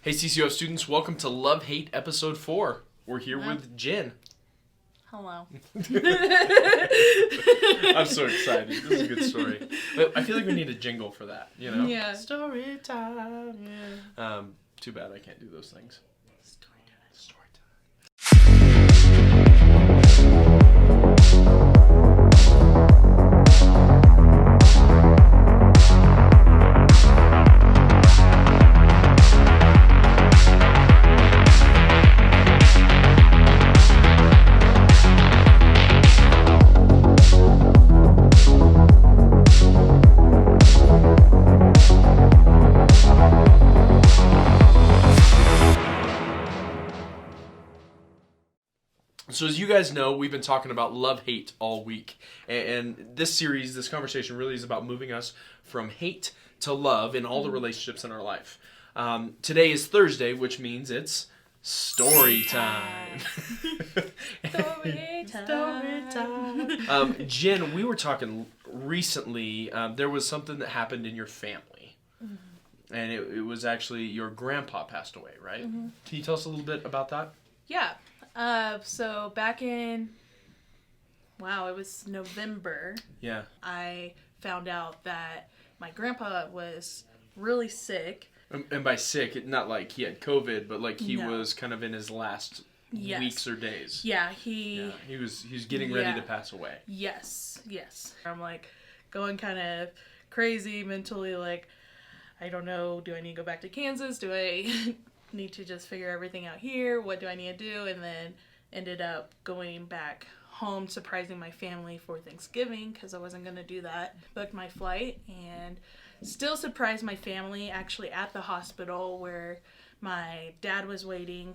Hey CCO students, welcome to LoveHate episode 4. We're here with Jenn. Hello. I'm so excited. This is a good story. But I feel like we need a jingle for that, you know? Yeah. Story time. Yeah. Too bad I can't do those things. Story time. Story time. So as you guys know, we've been talking about love-hate all week. And this series, this conversation really is about moving us from hate to love in all the relationships in our life. Today is Thursday, which means it's story time. Story time. Jenn, we were talking recently, there was something that happened in your family. Mm-hmm. And it was actually your grandpa passed away, right? Mm-hmm. Can you tell us a little bit about that? Yeah. So back in, it was November. Yeah. I found out that my grandpa was really sick. And by sick, not like he had COVID, but like he was kind of in his last weeks or days. Yeah, he was getting ready to pass away. Yes. I'm like going kind of crazy mentally, like, I don't know, do I need to go back to Kansas? Do I need to just figure everything out here? What do I need to do? And then ended up going back home, surprising my family for Thanksgiving because I wasn't going to do that. Booked my flight and still surprised my family actually at the hospital where my dad was waiting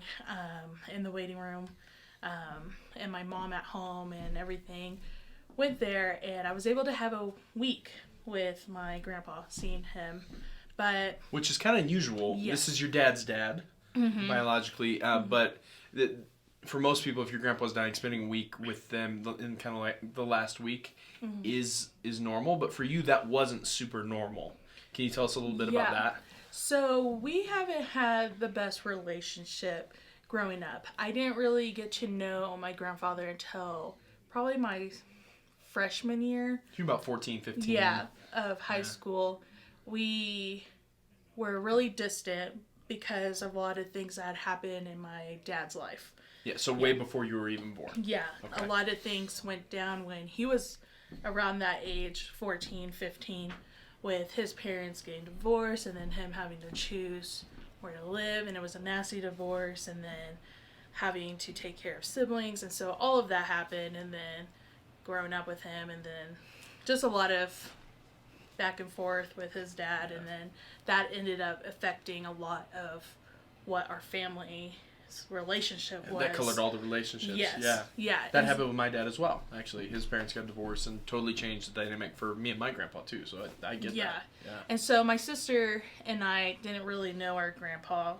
in the waiting room and my mom at home and everything. Went there and I was able to have a week with my grandpa, seeing him. But which is kind of unusual. Yes. This is your dad's dad, biologically. But for most people, if your grandpa's dying, spending a week with them in kind of like the last week is normal. But for you, that wasn't super normal. Can you tell us a little bit about that? So we haven't had the best relationship growing up. I didn't really get to know my grandfather until probably my freshman year. You're about 14, 15. Yeah, of high school. We were really distant because of a lot of things that happened in my dad's life. Yeah, so way before you were even born. Yeah, okay. A lot of things went down when he was around that age, 14, 15, with his parents getting divorced and then him having to choose where to live, and it was a nasty divorce, and then having to take care of siblings, and so all of that happened, and then growing up with him, and then just a lot of back and forth with his dad, and then that ended up affecting a lot of what our family's relationship was. That colored all the relationships. Yes. Yeah. That happened with my dad as well, actually. His parents got divorced and totally changed the dynamic for me and my grandpa, too, so I get that. Yeah. And so my sister and I didn't really know our grandpa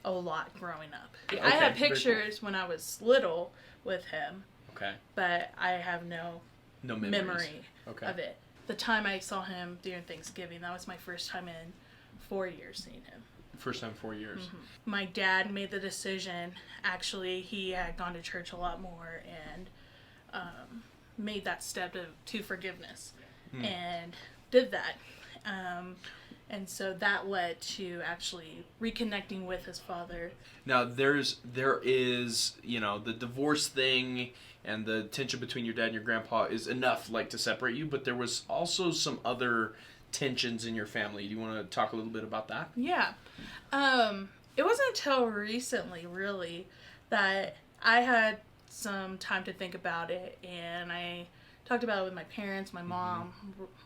a lot growing up. Okay, I had pictures when I was little with him. Okay. But I have no memory of it. The time I saw him during Thanksgiving, that was my first time in 4 years seeing him. First time in 4 years. Mm-hmm. My dad made the decision. Actually, he had gone to church a lot more and made that step to forgiveness and did that. And so that led to actually reconnecting with his father. Now, there is, the divorce thing and the tension between your dad and your grandpa is enough, to separate you, but there was also some other tensions in your family. Do you want to talk a little bit about that? Yeah. It wasn't until recently, really, that I had some time to think about it, and I talked about it with my parents, my mom,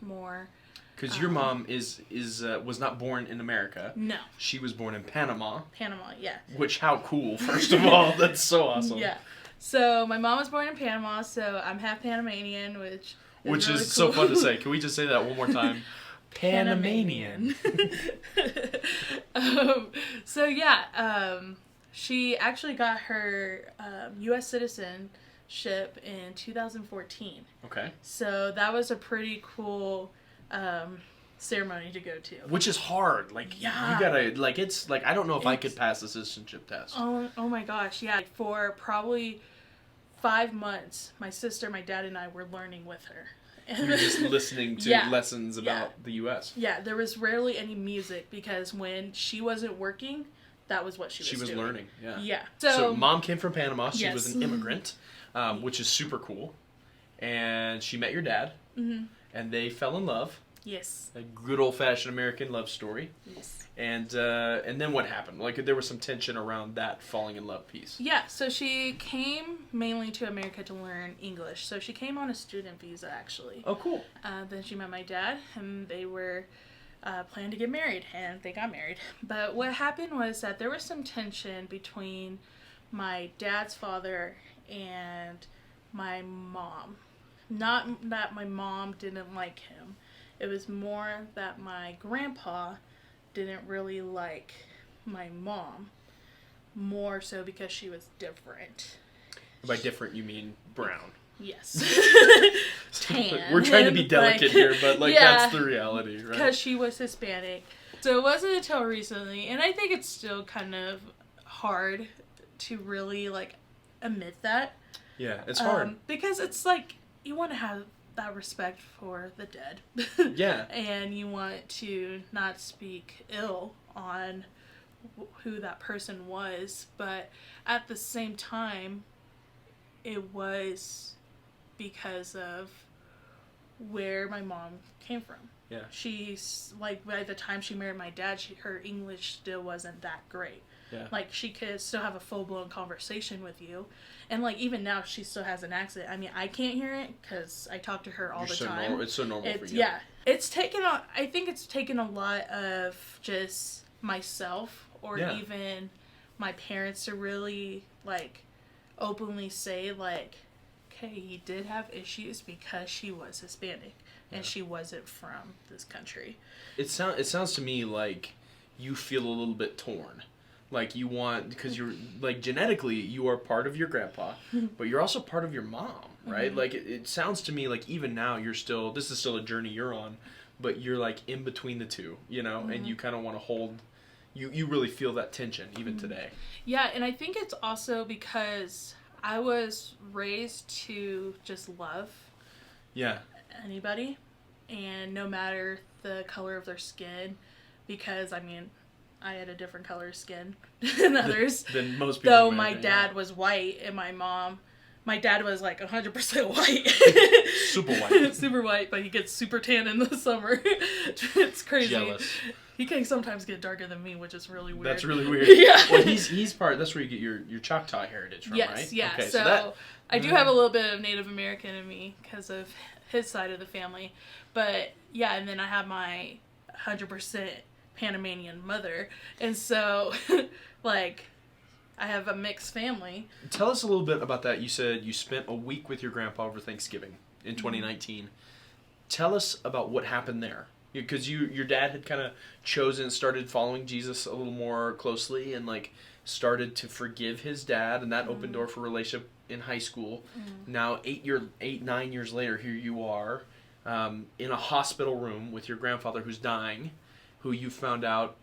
more. Because your mom was not born in America. No. She was born in Panama. Panama, yeah. Which, how cool, first of all. That's so awesome. Yeah. So, my mom was born in Panama, so I'm half Panamanian, which is really cool. So fun to say. Can we just say that one more time? Panamanian. She actually got her U.S. citizenship in 2014. Okay. So that was a pretty cool ceremony to go to. Which is hard. Like, Yeah. you gotta, like, it's, like, I don't know if I could pass the citizenship test. Oh my gosh, yeah. For probably 5 months, my sister, my dad, and I were learning with her. You were just listening to lessons about the U.S. Yeah, there was rarely any music because when she wasn't working, that was what she was doing. She was learning, yeah. Yeah. So Mom came from Panama. She Yes. was an immigrant, which is super cool. And she met your dad, and they fell in love. Yes. A good old-fashioned American love story. Yes. And then what happened? Like, there was some tension around that falling in love piece. Yeah, so she came mainly to America to learn English. So she came on a student visa, actually. Oh, cool. Then she met my dad, and they were planning to get married, and they got married. But what happened was that there was some tension between my dad's father and my mom. Not that my mom didn't like him. It was more that my grandpa didn't really like my mom, more so because she was different. By different, you mean brown. Yes. Tan. We're trying to be delicate here, but, like, that's the reality, right? Because she was Hispanic. So it wasn't until recently, and I think it's still kind of hard to really, like, admit that. Yeah, it's hard. Because it's like, you want to have that respect for the dead. Yeah. And you want to not speak ill on who that person was, but at the same time, it was because of where my mom came from. Yeah. She's, like, by the time she married my dad, her English still wasn't that great. Yeah. Like, she could still have a full-blown conversation with you. And, like, even now, she still has an accent. I mean, I can't hear it because I talk to her all the time. It's so normal for you. Yeah. I think it's taken a lot of just myself or even my parents to really, like, openly say, like, okay, he did have issues because she was Hispanic and she wasn't from this country. It sounds to me like you feel a little bit torn. Like, you want, because you're, like, genetically, you are part of your grandpa, but you're also part of your mom, right? Mm-hmm. Like, it sounds to me like even now this is still a journey you're on, but you're, like, in between the two, you know? And you kind of want to hold, you really feel that tension even today. Yeah, and I think it's also because I was raised to just love anybody, and no matter the color of their skin, because, I mean, I had a different color skin than others. Than most people. Though my dad was white and my dad was like 100% white. Super white. Super white, but he gets super tan in the summer. It's crazy. Jealous. He can sometimes get darker than me, which is really weird. That's really weird. Yeah. Well, he's that's where you get your Choctaw heritage from, right? Yes, yeah. Okay, so I do have a little bit of Native American in me because of his side of the family. But yeah, and then I have my 100% Panamanian mother, and so like I have a mixed family. Tell us a little bit about that. You said you spent a week with your grandpa over Thanksgiving in 2019. Tell us about what happened there, because your dad had kind of started following Jesus a little more closely, and like started to forgive his dad, and that opened door for a relationship in high school. Now 9 years later, here you are in a hospital room with your grandfather who's dying, who you found out,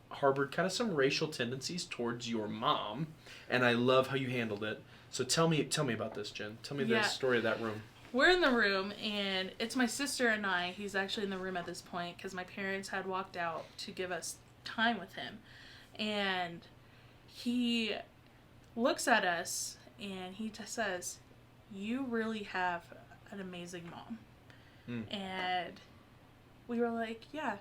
harbored kind of some racial tendencies towards your mom, and I love how you handled it. So tell me about this, Jen. Tell me the story of that room. We're in the room, and it's my sister and I. He's actually in the room at this point because my parents had walked out to give us time with him. And he looks at us, and he just says, "You really have an amazing mom." And we were like, "Yeah,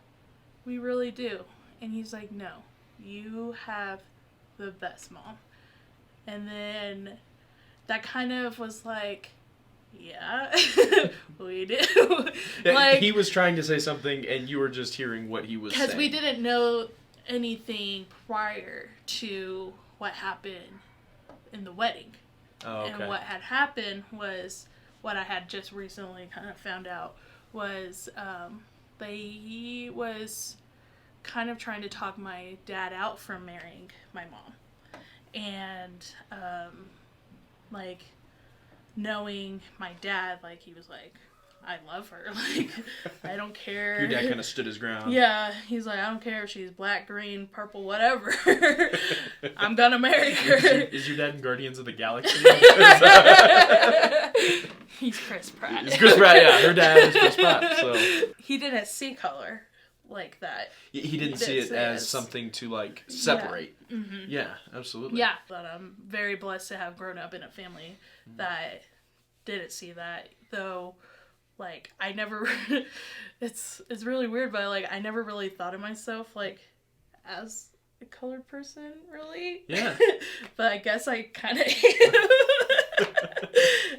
we really do." And he's like, "No, you have the best mom." And then that kind of was like, yeah, we do. Like, he was trying to say something, and you were just hearing what he was saying. Because we didn't know anything prior to what happened in the wedding. Oh, okay. And what had happened was, what I had just recently kind of found out was, he was kind of trying to talk my dad out from marrying my mom. And, like, knowing my dad, like, he was like, I love her. Like, I don't care. Your dad kind of stood his ground. Yeah, he's like, I don't care if she's black, green, purple, whatever. I'm gonna marry her. Is your dad in Guardians of the Galaxy? He's Chris Pratt. It's Chris Pratt, yeah. Her dad is Chris Pratt, so. He didn't see color like that. He didn't see it as something to, like, separate. Yeah. Mm-hmm. Yeah, absolutely. Yeah. But I'm very blessed to have grown up in a family that didn't see that, though. Like, I never, it's really weird, but, like, I never really thought of myself, like, as a colored person, really. Yeah. But I guess I kind of am.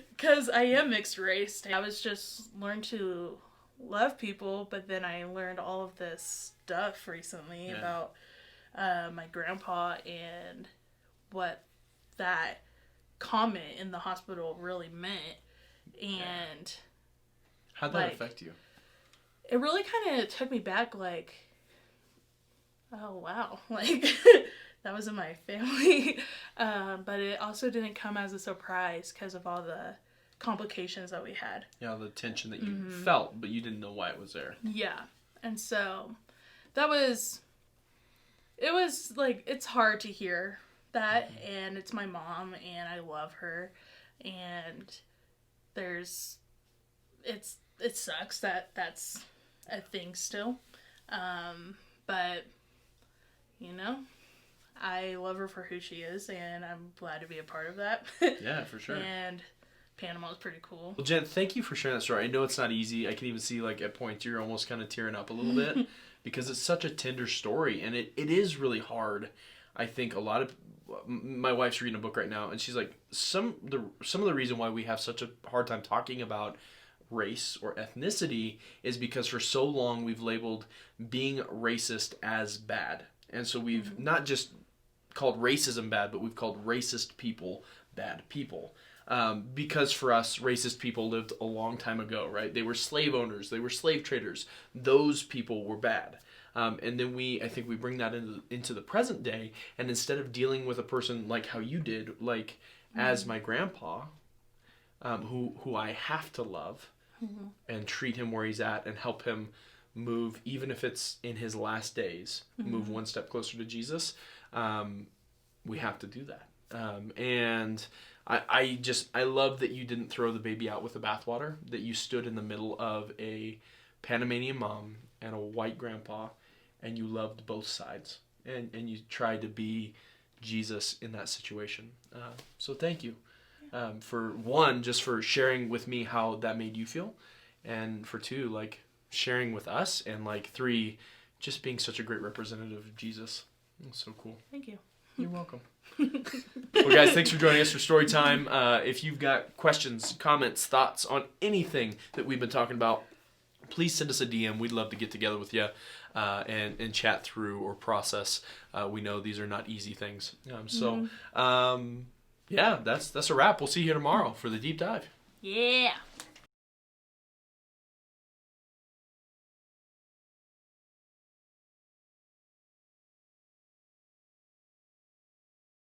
Because I am mixed race. I was just learned to love people, but then I learned all of this stuff recently about my grandpa and what that comment in the hospital really meant. And... How'd that affect you? It really kind of took me back, like, oh, wow. Like, that was in my family. But it also didn't come as a surprise because of all the complications that we had. Yeah, the tension that you felt, but you didn't know why it was there. Yeah. And so, it was, like, it's hard to hear that. And it's my mom, and I love her. And it sucks that that's a thing still. But, you know, I love her for who she is, and I'm glad to be a part of that. Yeah, for sure. And Panama is pretty cool. Well, Jen, thank you for sharing that story. I know it's not easy. I can even see, like, at points you're almost kind of tearing up a little bit because it's such a tender story, and it is really hard. I think a lot of... My wife's reading a book right now, and she's like, some of the reason why we have such a hard time talking about race or ethnicity is because for so long we've labeled being racist as bad. And so we've not just called racism bad, but we've called racist people bad people. Because for us, racist people lived a long time ago, right? They were slave owners. They were slave traders. Those people were bad. And then I think we bring that into the present day. And instead of dealing with a person like how you did, like as my grandpa, who I have to love and treat him where he's at and help him move, even if it's in his last days, move one step closer to Jesus, we have to do that. And I love that you didn't throw the baby out with the bathwater, that you stood in the middle of a Panamanian mom and a white grandpa, and you loved both sides, and you tried to be Jesus in that situation. So thank you. For one, just for sharing with me how that made you feel, and for two, like sharing with us, and like three, just being such a great representative of Jesus. It's so cool. Thank you. You're welcome. Well, guys, thanks for joining us for story time. If you've got questions, comments, thoughts on anything that we've been talking about, please send us a DM. We'd love to get together with you and chat through or process. We know these are not easy things. Yeah, that's a wrap. We'll see you here tomorrow for the deep dive. Yeah.